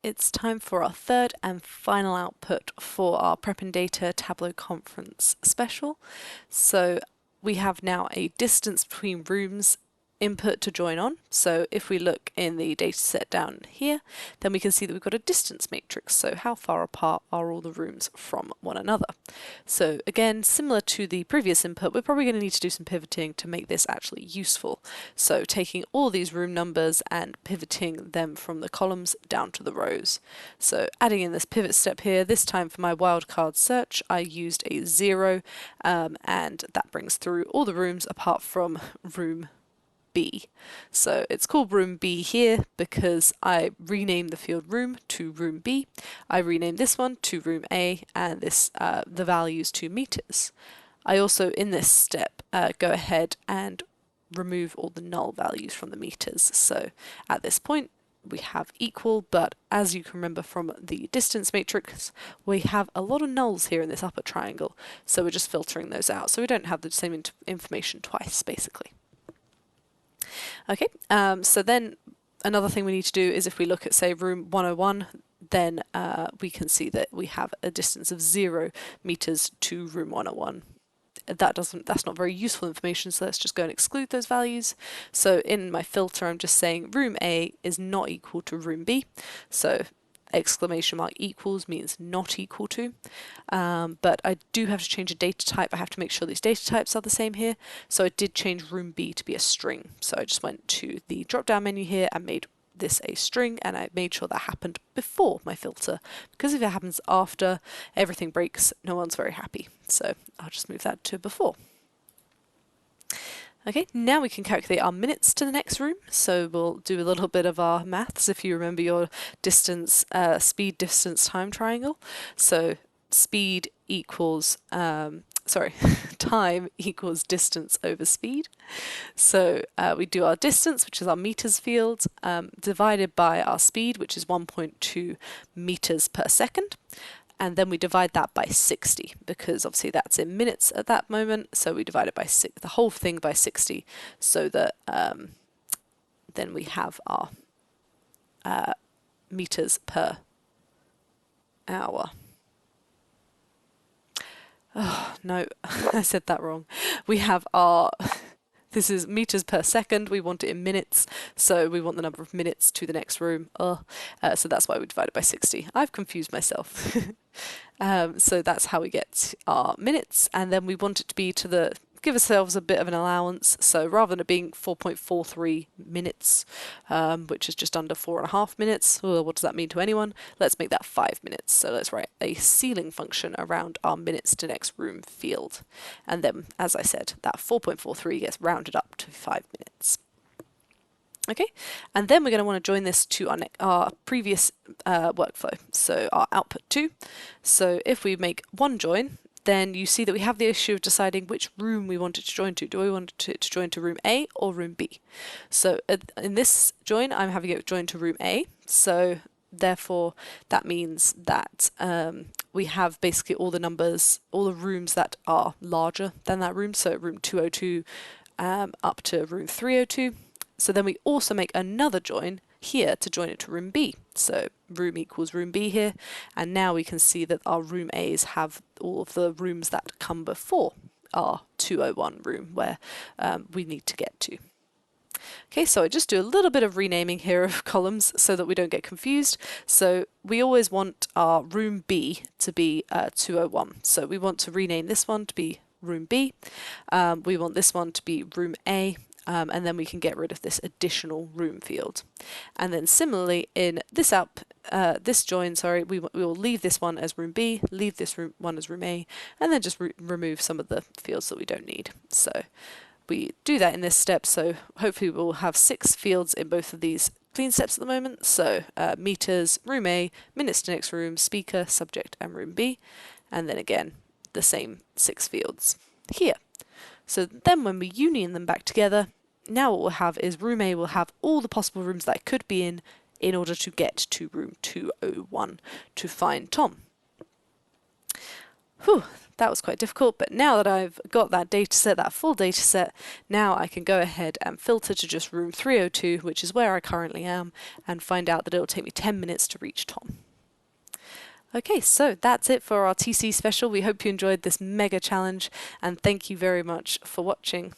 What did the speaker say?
it's time for our third and final output for our Preppin Data Tableau Conference special. So we have now a distance between rooms input to join on. So if we look in the data set down here, then we can see that we've got a distance matrix. So how far apart are all the rooms from one another? So again, similar to the previous input, we're probably going to need to do some pivoting to make this actually useful. So taking all these room numbers and pivoting them from the columns down to the rows. So adding in this pivot step here, this time for my wildcard search, I used a 0, and that brings through all the rooms apart from room B. So it's called room B here because I renamed the field room to room B. I renamed this one to room A and this the values to meters. I also in this step go ahead and remove all the null values from the meters. So at this point we have equal, but as you can remember from the distance matrix, we have a lot of nulls here in this upper triangle. So we're just filtering those out so we don't have the same information twice basically. Okay, so then another thing we need to do is if we look at, say, room 101, then we can see that we have a distance of 0 meters to room 101. That's not very useful information, so let's just go and exclude those values. So in my filter, I'm just saying room A is not equal to room B. So exclamation mark equals means not equal to, but I do have to change a data type. I have to make sure these data types are the same here. So I did change room B to be a string. So I just went to the drop down menu here and made this a string, and I made sure that happened before my filter, because if it happens after, everything breaks, no one's very happy. So I'll just move that to before. Okay, now we can calculate our minutes to the next room. So we'll do a little bit of our maths if you remember your distance, speed, distance, time triangle. So speed equals, time equals distance over speed. So we do our distance, which is our meters field, divided by our speed, which is 1.2 meters per second. And then we divide that by 60 because obviously that's in minutes at that moment. So we divide it by the whole thing by 60 so that then we have our meters per hour. Oh, no, I said that wrong. We have our, this is meters per second, we want it in minutes, so we want the number of minutes to the next room. So that's why we divide it by 60. I've confused myself. So that's how we get our minutes, and then we want it to be to the, give ourselves a bit of an allowance, so rather than it being 4.43 minutes, which is just under 4.5 minutes, well, what does that mean to anyone? Let's make that 5 minutes. So let's write a ceiling function around our minutes to next room field. And then, as I said, that 4.43 gets rounded up to 5 minutes. Okay, and then we're going to want to join this to our previous workflow, so our output 2. So if we make one join, then you see that we have the issue of deciding which room we want it to join to. Do we want it to join to room A or room B? So in this join, I'm having it join to room A. So therefore, that means that we have basically all the numbers, all the rooms that are larger than that room. So room 202 up to room 302. So then we also make another join here to join it to room B. So room equals room B here, and now we can see that our room A's have all of the rooms that come before our 201 room where we need to get to. Okay, so I just do a little bit of renaming here of columns so that we don't get confused. So we always want our room B to be 201. So we want to rename this one to be room B. We want this one to be room A. And then we can get rid of this additional room field. And then similarly in this this join, we will leave this one as room B, leave this one as room A, and then just remove some of the fields that we don't need. So we do that in this step, so hopefully we'll have 6 fields in both of these clean steps at the moment. So meters, room A, minutes to next room, speaker, subject, and room B. And then again, the same 6 fields here. So then when we union them back together, now what we'll have is room A will have all the possible rooms that it could be in order to get to room 201 to find Tom. Whew, that was quite difficult, but now that I've got that data set, that full data set, now I can go ahead and filter to just room 302, which is where I currently am, and find out that it'll take me 10 minutes to reach Tom. Okay, so that's it for our TC special. We hope you enjoyed this mega challenge, and thank you very much for watching.